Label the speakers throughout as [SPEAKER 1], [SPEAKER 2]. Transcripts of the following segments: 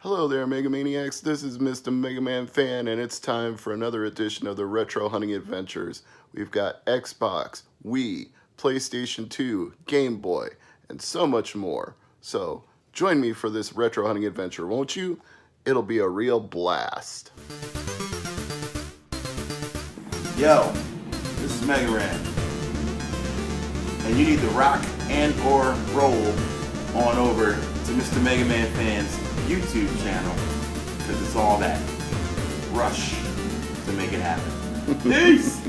[SPEAKER 1] Hello there, Mega Maniacs. This is Mr. MegaManFan, and it's time for another edition of the Retro Hunting Adventures. We've got Xbox, Wii, PlayStation 2, Game Boy, and so much more. So, join me for this Retro Hunting Adventure, won't you? It'll be a real blast.
[SPEAKER 2] Yo, this is MegaManFan, and you need to rock and or roll on over to Mr. MegaManFan's YouTube channel, because it's all that rush to make it happen. Peace!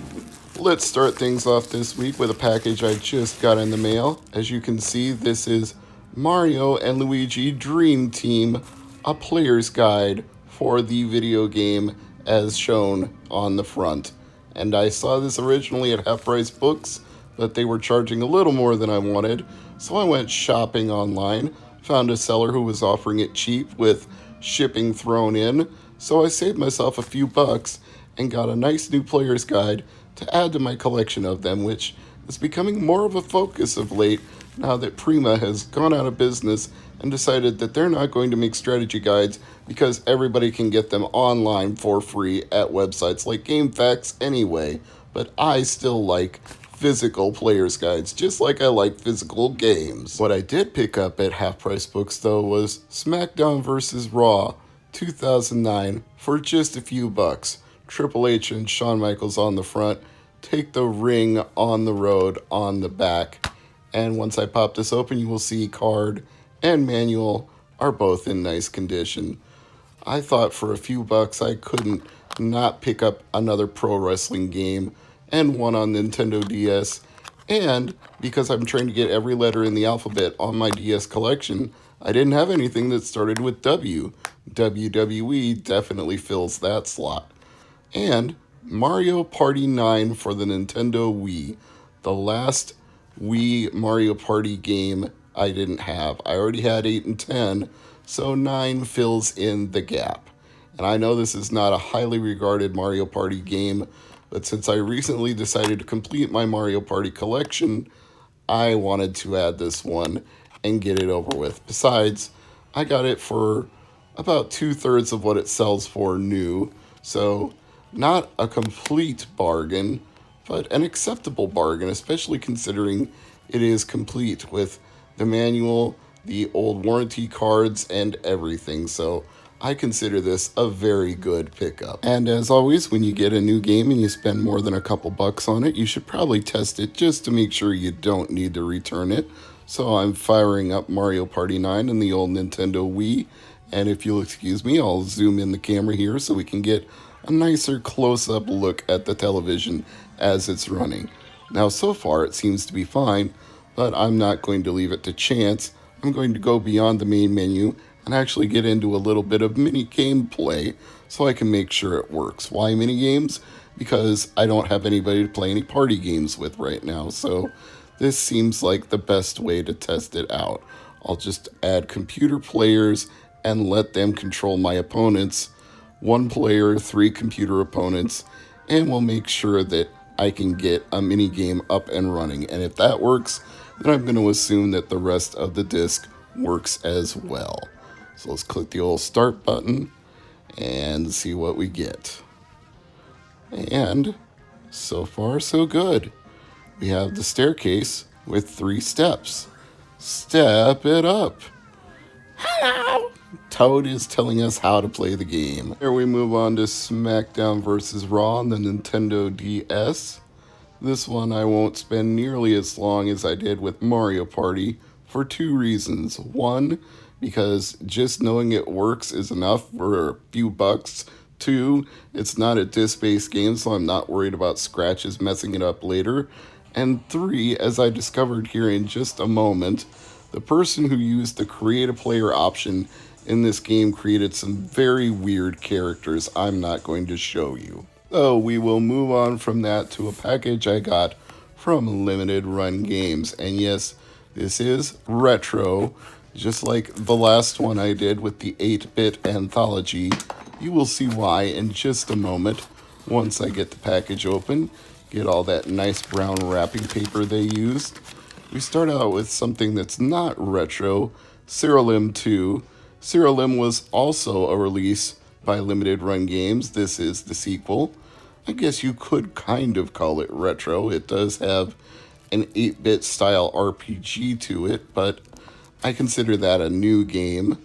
[SPEAKER 1] Let's start things off this week with a package I just got in the mail. As you can see, this is Mario and Luigi Dream Team, a player's guide for the video game as shown on the front. And I saw this originally at Half Price Books, but they were charging a little more than I wanted, so I went shopping online. Found a seller who was offering it cheap with shipping thrown in, so I saved myself a few bucks and got a nice new player's guide to add to my collection of them, which is becoming more of a focus of late now that Prima has gone out of business and decided that they're not going to make strategy guides because everybody can get them online for free at websites like GameFAQs anyway. But I still like physical player's guides, just like I like physical games. What I did pick up at Half Price Books, though, was Smackdown vs. Raw 2009 for just a few bucks. Triple H and Shawn Michaels on the front, Take the Ring on the road on the back. And once I pop this open, you will see card and manual are both in nice condition. I thought for a few bucks I couldn't not pick up another pro wrestling game and one on Nintendo DS, and because I'm trying to get every letter in the alphabet on my DS collection, I didn't have anything that started with W. WWE definitely fills that slot. And Mario Party 9 for the Nintendo Wii, the last Wii Mario Party game I didn't have. I already had 8 and 10, so 9 fills in the gap. And I know this is not a highly regarded Mario Party game, but since I recently decided to complete my Mario Party collection, I wanted to add this one and get it over with. Besides, I got it for about 2/3 of what it sells for new, so not a complete bargain, but an acceptable bargain, especially considering it is complete with the manual, the old warranty cards, and everything. So I consider this a very good pickup. And as always, when you get a new game and you spend more than a couple bucks on it, you should probably test it just to make sure you don't need to return it. So I'm firing up Mario Party 9 in the old Nintendo Wii. And if you'll excuse me, I'll zoom in the camera here so we can get a nicer close-up look at the television as it's running. Now, so far it seems to be fine, but I'm not going to leave it to chance. I'm going to go beyond the main menu and actually get into a little bit of mini game play so I can make sure it works. Why mini games? Because I don't have anybody to play any party games with right now, so this seems like the best way to test it out. I'll just add computer players and let them control my opponents. 1 player, 3 computer opponents, and we'll make sure that I can get a mini game up and running. And if that works, then I'm going to assume that the rest of the disc works as well. So let's click the old start button and see what we get. And so far, so good. We have the staircase with 3 steps. Step it up. Hello! Toad is telling us how to play the game. Here we move on to Smackdown vs. Raw on the Nintendo DS. This one I won't spend nearly as long as I did with Mario Party for 2 reasons. 1, because just knowing it works is enough for a few bucks. 2, it's not a disc-based game, so I'm not worried about scratches messing it up later. And 3, as I discovered here in just a moment, the person who used the create a player option in this game created some very weird characters I'm not going to show you. So we will move on from that to a package I got from Limited Run Games. And yes, this is retro, just like the last one I did with the 8-bit anthology. You will see why in just a moment once I get the package open, get all that nice brown wrapping paper they used. We start out with something that's not retro, Cyril M2, Lim was also a release by Limited Run Games. This is the sequel. I guess you could kind of call it retro. It does have an 8-bit style RPG to it, but I consider that a new game.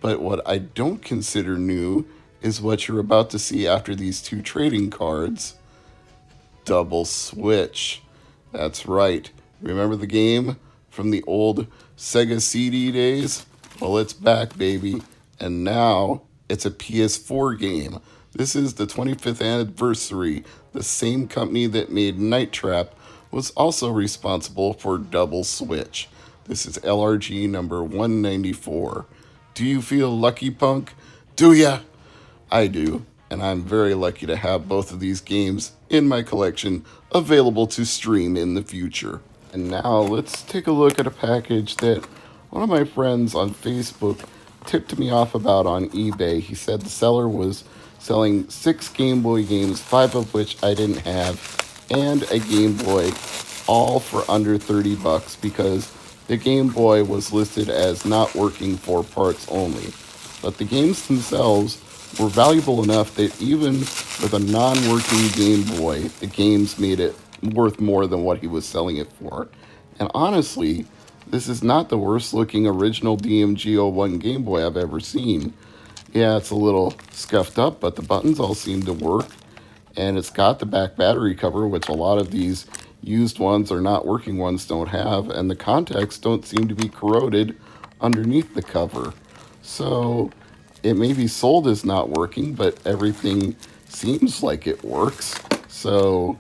[SPEAKER 1] But what I don't consider new is what you're about to see after these two trading cards. Double Switch. That's right. Remember the game from the old Sega CD days? Well, it's back, baby. And now it's a PS4 game. This is the 25th anniversary. The same company that made Night Trap was also responsible for Double Switch. This is LRG number 194. Do you feel lucky, punk? Do ya? I do, and I'm very lucky to have both of these games in my collection available to stream in the future. And now let's take a look at a package that one of my friends on Facebook tipped me off about on eBay. He said the seller was selling 6 Game Boy games, 5 of which I didn't have, and a Game Boy, all for under $30 because the Game Boy was listed as not working for parts only. But the games themselves were valuable enough that even with a non-working Game Boy, the games made it worth more than what he was selling it for. And honestly, this is not the worst looking original DMG-01 Game Boy I've ever seen. Yeah, it's a little scuffed up, but the buttons all seem to work. And it's got the back battery cover, which a lot of these used ones or not working ones don't have. And the contacts don't seem to be corroded underneath the cover. So it may be sold as not working, but everything seems like it works. So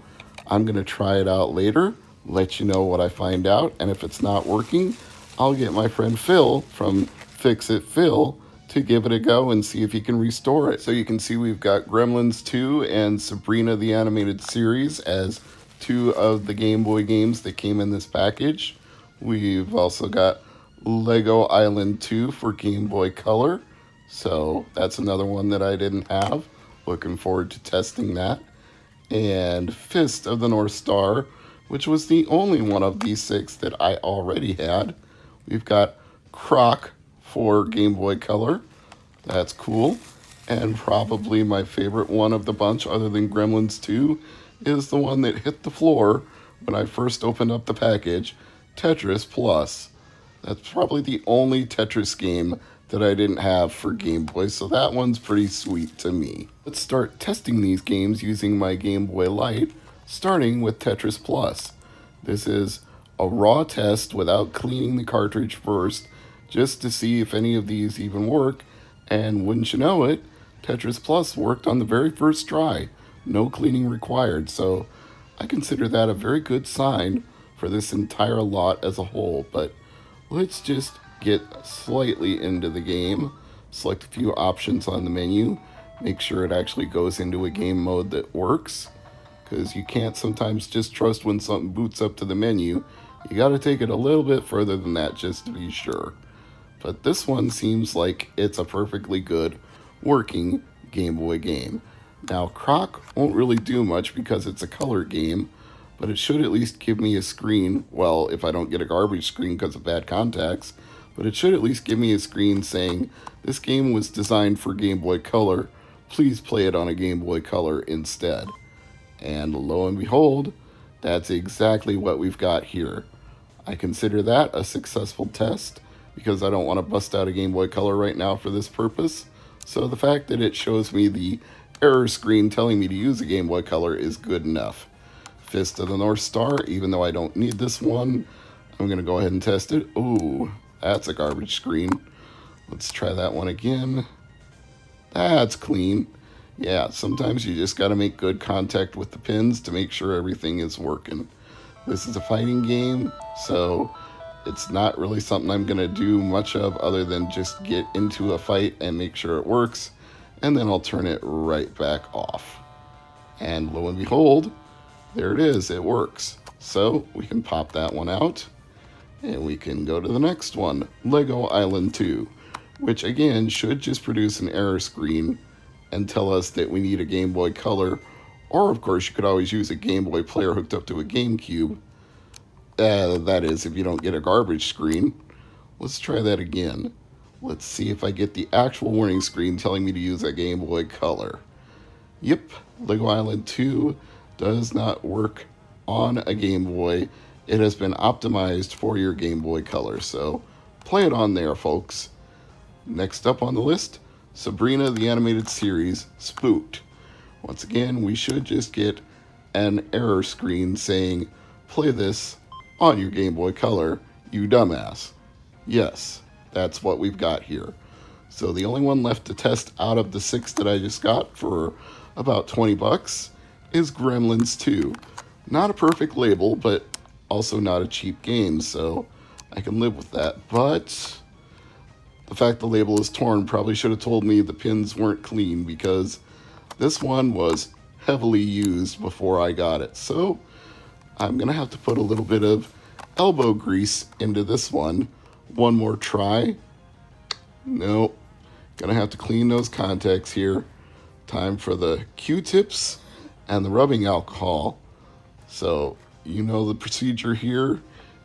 [SPEAKER 1] I'm going to try it out later, let you know what I find out. And if it's not working, I'll get my friend Phil from Fix It Phil to give it a go and see if he can restore it. So you can see we've got Gremlins 2 and Sabrina the Animated Series as 2 of the Game Boy games that came in this package. We've also got Lego Island 2 for Game Boy Color. So that's another one that I didn't have. Looking forward to testing that. And Fist of the North Star, which was the only one of these 6 that I already had. We've got Croc for Game Boy Color. That's cool. And probably my favorite one of the bunch, other than Gremlins 2, is the one that hit the floor when I first opened up the package, Tetris Plus. That's probably the only Tetris game that I didn't have for Game Boy, so that one's pretty sweet to me. Let's start testing these games using my Game Boy Light, starting with Tetris Plus. This is a raw test without cleaning the cartridge first, just to see if any of these even work, and wouldn't you know it, Tetris Plus worked on the very first try. No cleaning required, so I consider that a very good sign for this entire lot as a whole. But let's just get slightly into the game, select a few options on the menu, make sure it actually goes into a game mode that works, because you can't sometimes just trust when something boots up to the menu. You got to take it a little bit further than that just to be sure. But this one seems like it's a perfectly good working Game Boy game. Now, Croc won't really do much because it's a color game, but it should at least give me a screen, well, if I don't get a garbage screen because of bad contacts, but it should at least give me a screen saying, this game was designed for Game Boy Color, please play it on a Game Boy Color instead. And lo and behold, that's exactly what we've got here. I consider that a successful test because I don't want to bust out a Game Boy Color right now for this purpose. So the fact that it shows me the error screen telling me to use a Game Boy Color is good enough. Fist of the North Star, even though I don't need this one, I'm going to go ahead and test it. Ooh, that's a garbage screen. Let's try that one again. That's clean. Yeah, sometimes you just got to make good contact with the pins to make sure everything is working. This is a fighting game, so it's not really something I'm going to do much of other than just get into a fight and make sure it works, and then I'll turn it right back off. And lo and behold, there it is, it works. So we can pop that one out, and we can go to the next one, Lego Island 2, which again should just produce an error screen and tell us that we need a Game Boy Color, or of course you could always use a Game Boy player hooked up to a GameCube. That is, if you don't get a garbage screen. Let's try that again. Let's see if I get the actual warning screen telling me to use a Game Boy Color. Yep, Lego Island 2 does not work on a Game Boy. It has been optimized for your Game Boy Color, so play it on there, folks. Next up on the list, Sabrina the Animated Series, Spooked. Once again, we should just get an error screen saying, play this on your Game Boy Color, you dumbass. Yes, that's what we've got here. So the only one left to test out of the 6 that I just got for about 20 bucks is Gremlins 2. Not a perfect label, but also not a cheap game, so I can live with that. But the fact the label is torn probably should have told me the pins weren't clean, because this one was heavily used before I got it. So I'm going to have to put a little bit of elbow grease into this one. One more try. Nope. Gonna have to clean those contacts here. Time for the Q-tips and the rubbing alcohol. So you know the procedure here.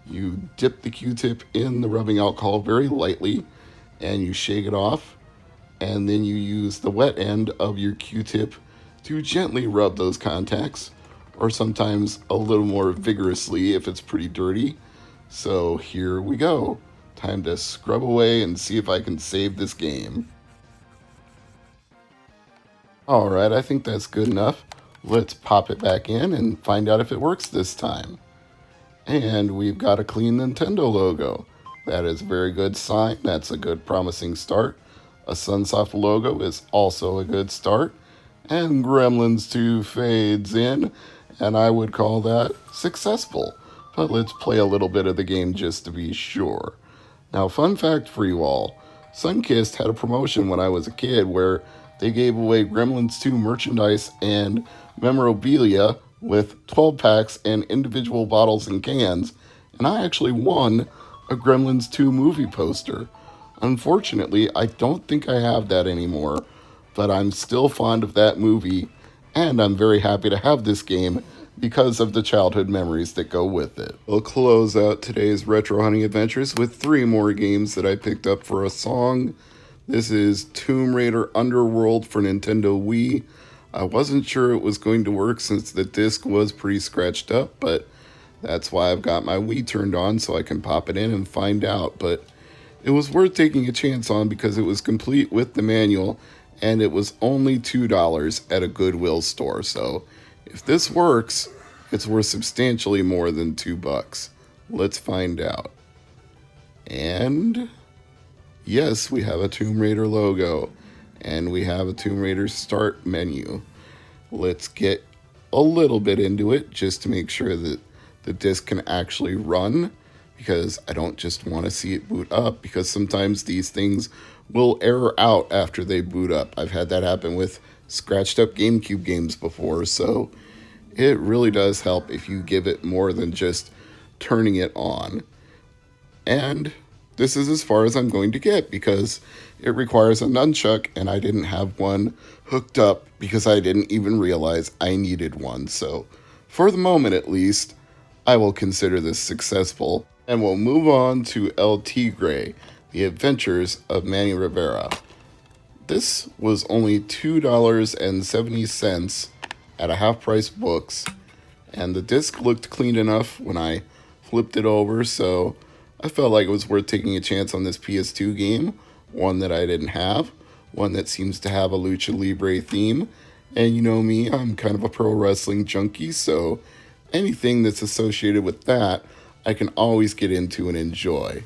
[SPEAKER 1] You dip the Q-tip in the rubbing alcohol very lightly and you shake it off, and then you use the wet end of your Q-tip to gently rub those contacts, or sometimes a little more vigorously if it's pretty dirty. So here we go. Time to scrub away and see if I can save this game. Alright, I think that's good enough. Let's pop it back in and find out if it works this time. And we've got a clean Nintendo logo. That is a very good sign. That's a good promising start. A Sunsoft logo is also a good start. And Gremlins 2 fades in, and I would call that successful. But let's play a little bit of the game just to be sure. Now, fun fact for you all, Sunkist had a promotion when I was a kid where they gave away Gremlins 2 merchandise and memorabilia with 12 packs and individual bottles and cans, and I actually won a Gremlins 2 movie poster. Unfortunately, I don't think I have that anymore, but I'm still fond of that movie, and I'm very happy to have this game because of the childhood memories that go with it. We'll close out today's Retro Hunting Adventures with 3 more games that I picked up for a song. This is Tomb Raider Underworld for Nintendo Wii. I wasn't sure it was going to work since the disc was pretty scratched up, but that's why I've got my Wii turned on so I can pop it in and find out. But it was worth taking a chance on because it was complete with the manual, and it was only $2 at a Goodwill store. So if this works, it's worth substantially more than $2. Let's find out. And yes, we have a Tomb Raider logo, and we have a Tomb Raider start menu. Let's get a little bit into it just to make sure that the disc can actually run, because I don't just want to see it boot up, because sometimes these things will error out after they boot up. I've had that happen with scratched up GameCube games before, so it really does help if you give it more than just turning it on. And this is as far as I'm going to get because it requires a nunchuck, and I didn't have one hooked up because I didn't even realize I needed one. So for the moment at least, I will consider this successful, and we'll move on to El Tigre, The Adventures of Manny Rivera. This was only $2.70 at a half-price books, and the disc looked clean enough when I flipped it over, so I felt like it was worth taking a chance on this PS2 game, one that I didn't have, one that seems to have a Lucha Libre theme, and you know me, I'm kind of a pro wrestling junkie, so anything that's associated with that, I can always get into and enjoy.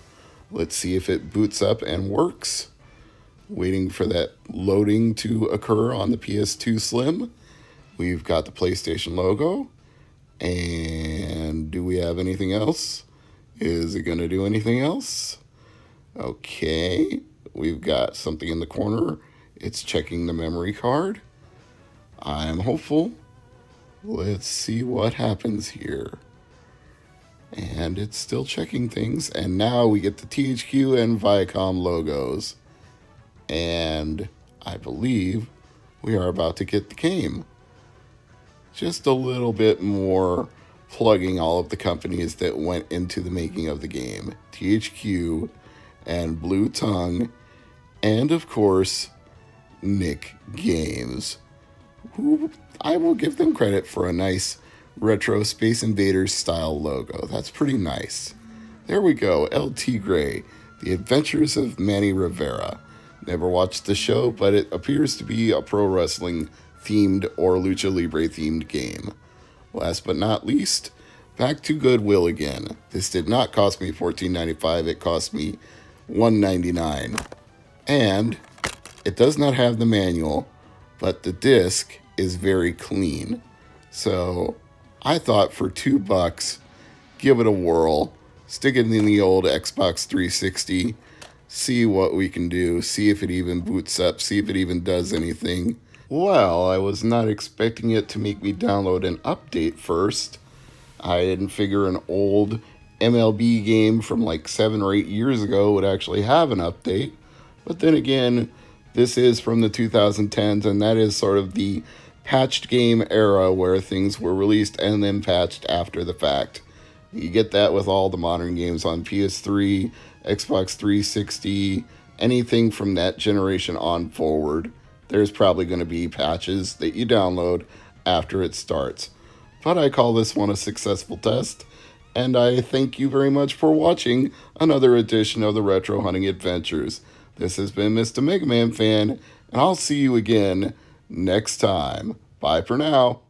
[SPEAKER 1] Let's see if it boots up and works. Waiting for that loading to occur on the PS2 Slim. We've got the PlayStation logo. And do we have anything else? Is it going to do anything else? Okay. We've got something in the corner. It's checking the memory card. I'm hopeful. Let's see what happens here. And it's still checking things. And now we get the THQ and Viacom logos. And I believe we are about to get the game. Just a little bit more plugging all of the companies that went into the making of the game. THQ and Blue Tongue and of course, Nick Games, who I will give them credit for a nice retro Space Invaders style logo. That's pretty nice. There we go, El Tigre, The Adventures of Manny Rivera. Never watched the show, but it appears to be a pro wrestling themed or lucha libre themed game. Last but not least, back to Goodwill again. This did not cost me $14.95, it cost me $1.99. And it does not have the manual, but the disc is very clean. So I thought for $2, give it a whirl. Stick it in the old Xbox 360. See what we can do. See if it even boots up. See if it even does anything. Well, I was not expecting it to make me download an update first. I didn't figure an old MLB game from like 7 or 8 years ago would actually have an update. But then again, this is from the 2010s, and that is sort of the patched game era where things were released and then patched after the fact. You get that with all the modern games on PS3, Xbox 360, anything from that generation on forward. There's probably going to be patches that you download after it starts. But I call this one a successful test, and I thank you very much for watching another edition of the Retro Hunting Adventures. This has been Mr. MegaManFan, and I'll see you again next time. Bye for now.